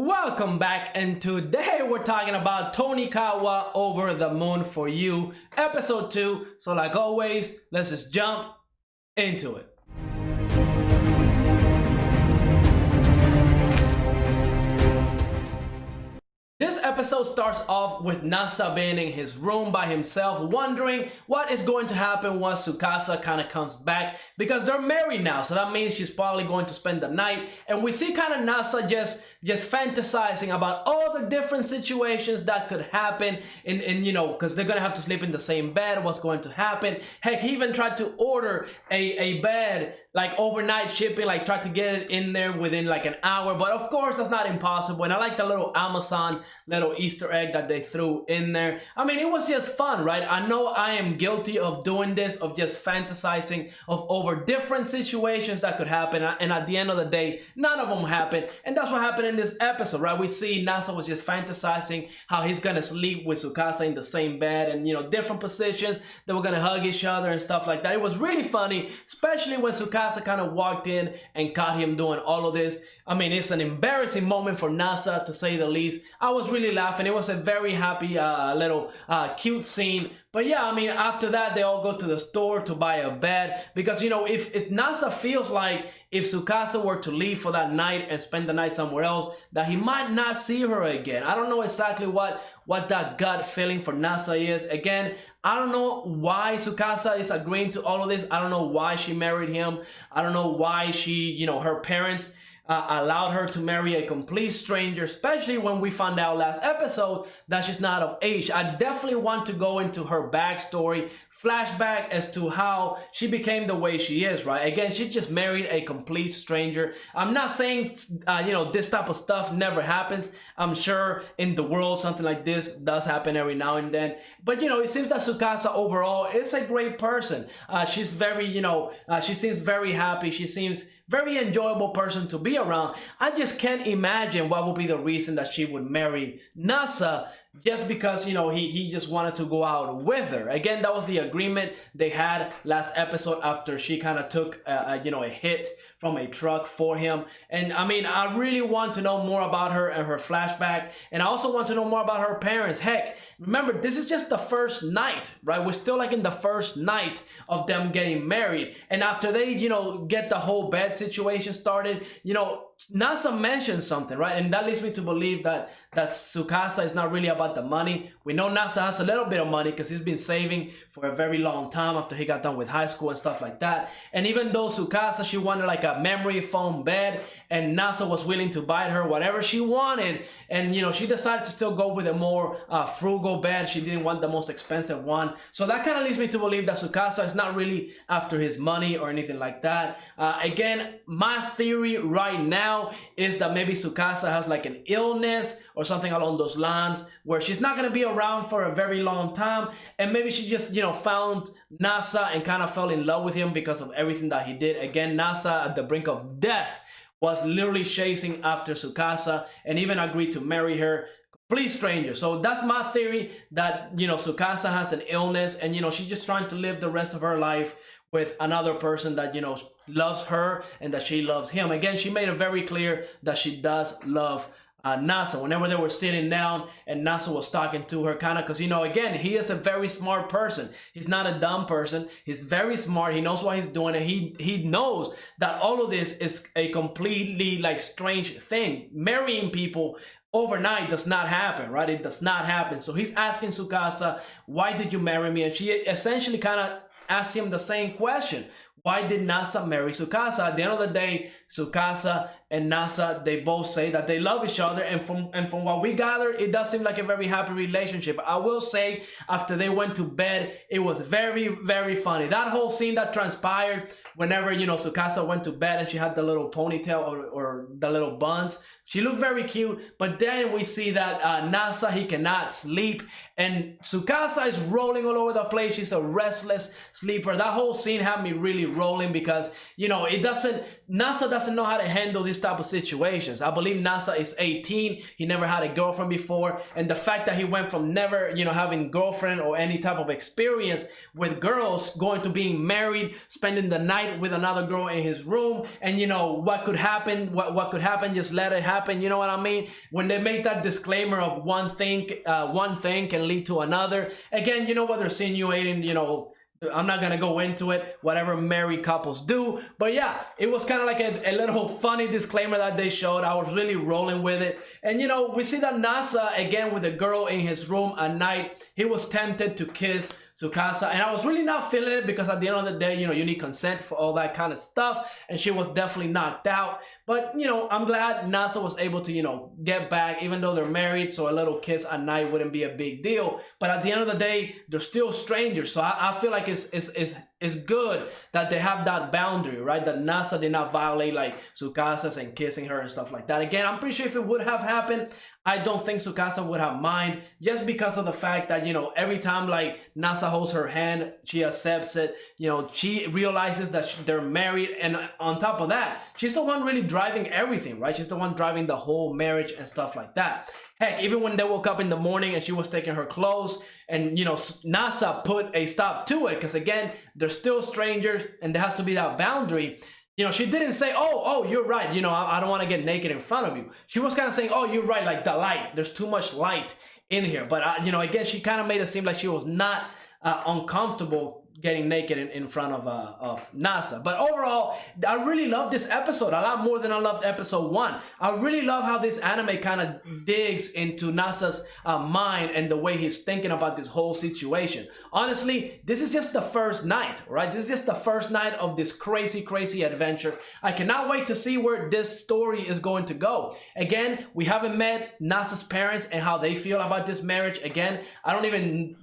Welcome back, and today we're talking about Tonikawa Over the Moon for You, episode 2. So like always, let's just jump into it. This episode starts off with Nasa being in his room by himself, wondering what is going to happen once Tsukasa kind of comes back, because they're married now, so that means she's probably going to spend the night. And we see kind of Nasa just fantasizing about all the different situations that could happen in because they're gonna have to sleep in the same bed, what's going to happen. Heck, he even tried to order a bed, like overnight shipping, like tried to get it in there within like an hour, but of course that's not impossible. And I like the little Amazon little Easter egg that they threw in there. I mean, it was just fun, right? I know I am guilty of doing this, of just fantasizing of over different situations that could happen, and at the end of the day, none of them happened. And that's what happened in this episode, right? We see Nasa was just fantasizing how he's gonna sleep with Tsukasa in the same bed, and different positions, they were gonna hug each other and stuff like that. It was really funny, especially when Tsukasa kind of walked in and caught him doing all of this. I mean, it's an embarrassing moment for Nasa, to say the least. I was really laughing. It was a very happy little cute scene. But yeah, I mean, after that, they all go to the store to buy a bed, because if Nasa feels like if Tsukasa were to leave for that night and spend the night somewhere else, that he might not see her again. I don't know exactly what that gut feeling for Nasa is. Again, I don't know why Tsukasa is agreeing to all of this. I don't know why she married him. I don't know why she, her parents allowed her to marry a complete stranger, especially when we found out last episode that she's not of age. I definitely want to go into her backstory, flashback as to how she became the way she is, right? Again, she just married a complete stranger. I'm not saying, this type of stuff never happens. I'm sure in the world something like this does happen every now and then. But, it seems that Tsukasa overall is a great person. She's very, she seems very happy. She seems very enjoyable person to be around. I just can't imagine what would be the reason that she would marry Nasa, just because he just wanted to go out with her. Again, that was the agreement they had last episode after she kind of took a hit from a truck for him. And I mean, I really want to know more about her and her flashback, and I also want to know more about her parents. Heck, remember, this is just the first night, right? We're still like in the first night of them getting married, and after they get the whole bed situation started, Nasa mentioned something, right? And that leads me to believe that Tsukasa is not really about the money. We know Nasa has a little bit of money because he's been saving for a very long time after he got done with high school and stuff like that. And even though Tsukasa, she wanted like a memory foam bed, and Nasa was willing to buy her whatever she wanted, and she decided to still go with a more frugal bed. She didn't want the most expensive one. So that kind of leads me to believe that Tsukasa is not really after his money or anything like that. Again, my theory right now is that maybe Tsukasa has like an illness or something along those lines, where she's not going to be around for a very long time, and maybe she just found Nasa and kind of fell in love with him because of everything that he did. Again, Nasa at the brink of death was literally chasing after Tsukasa and even agreed to marry her, complete stranger. So that's my theory, that Tsukasa has an illness, and she's just trying to live the rest of her life with another person that loves her and that she loves him. Again, she made it very clear that she does love Nasa. Whenever they were sitting down and Nasa was talking to her, kind of, because again, he is a very smart person. He's not a dumb person. He's very smart. He knows what he's doing, and he knows that all of this is a completely like strange thing. Marrying people overnight does not happen, right? It does not happen. So he's asking Tsukasa, why did you marry me? And she essentially kind of asked him the same question. Why did Nasa marry Tsukasa? At the end of the day, Tsukasa and Nasa, they both say that they love each other, and from what we gather, it does seem like a very happy relationship. I will say, after they went to bed, it was very, very funny. That whole scene that transpired whenever Tsukasa went to bed and she had the little ponytail or the little buns. She looked very cute, but then we see that Nasa, he cannot sleep, and Tsukasa is rolling all over the place. She's a restless sleeper. That whole scene had me really rolling because, Nasa doesn't know how to handle these type of situations. I believe Nasa is 18. He never had a girlfriend before, and the fact that he went from never, having girlfriend or any type of experience with girls, going to being married, spending the night with another girl in his room, and what could happen, what could happen, just let it happen. happen. You know what I mean? When they make that disclaimer of one thing can lead to another. Again, you know what they're insinuating, you know, I'm not gonna go into it, whatever married couples do. But yeah, it was kind of like a little funny disclaimer that they showed. I was really rolling with it. And you know, we see that Nasa, again, with a girl in his room at night, he was tempted to kiss Tsukasa, and I was really not feeling it because at the end of the day, you know, you need consent for all that kind of stuff, and she was definitely knocked out. But, you know, I'm glad Nasa was able to, you know, get back, even though they're married, so a little kiss at night wouldn't be a big deal. But at the end of the day, they're still strangers, so I feel like it's good that they have that boundary, right? That Nasa did not violate, like, Tsukasa's and kissing her and stuff like that. Again, I'm pretty sure if it would have happened, I don't think Tsukasa would have mind, just because of the fact that, you know, every time like Nasa holds her hand, she accepts it. You know, she realizes that they're married, and on top of that, she's the one really driving everything, right? She's the one driving the whole marriage and stuff like that. Heck, even when they woke up in the morning and she was taking her clothes, and you know, Nasa put a stop to it, because again, they're still strangers and there has to be that boundary. You know, she didn't say, oh, you're right, you know, I don't want to get naked in front of you. She was kind of saying, oh, you're right, like the light, there's too much light in here. But, you know, again, she kind of made it seem like she was not uncomfortable getting naked in front of Nasa. But overall, I really love this episode a lot more than I loved episode 1. I really love how this anime kind of digs into Nasa's mind and the way he's thinking about this whole situation. Honestly, this is just the first night, right? This is just the first night of this crazy, crazy adventure. I cannot wait to see where this story is going to go. Again, we haven't met Nasa's parents and how they feel about this marriage. Again, I don't even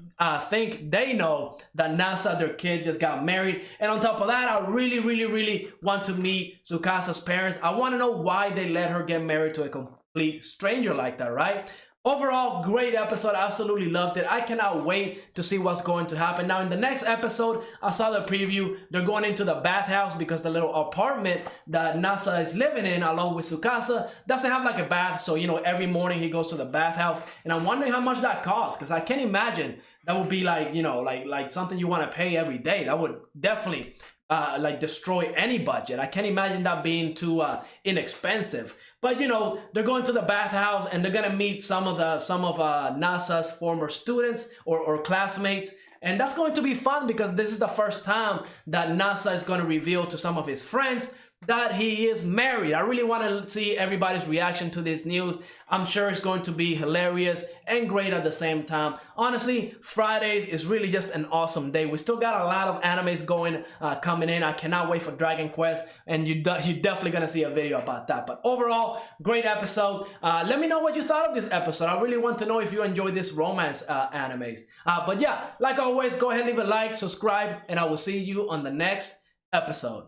think they know that Nasa, their kid, just got married. And on top of that, I really, really, really want to meet Tsukasa's parents. I want to know why they let her get married to a complete stranger like that, right? Overall, great episode. Absolutely loved it. I cannot wait to see what's going to happen. Now, in the next episode, I saw the preview. They're going into the bathhouse because the little apartment that Nasa is living in, along with Tsukasa, doesn't have like a bath. So, you know, every morning he goes to the bathhouse. And I'm wondering how much that costs, because I can't imagine that would be like, you know, like something you want to pay every day. That would definitely like destroy any budget. I can't imagine that being too inexpensive. But you know, they're going to the bathhouse and they're gonna meet some of Nasa's former students or classmates, and that's going to be fun because this is the first time that Nasa is going to reveal to some of his friends that he is married. I really want to see everybody's reaction to this news. I'm sure it's going to be hilarious and great at the same time. Honestly, Fridays is really just an awesome day. We still got a lot of animes going, coming in. I cannot wait for Dragon Quest, and you're definitely going to see a video about that. But overall, great episode. Let me know what you thought of this episode. I really want to know if you enjoy this romance animes. But yeah, like always, go ahead and leave a like, subscribe, and I will see you on the next episode.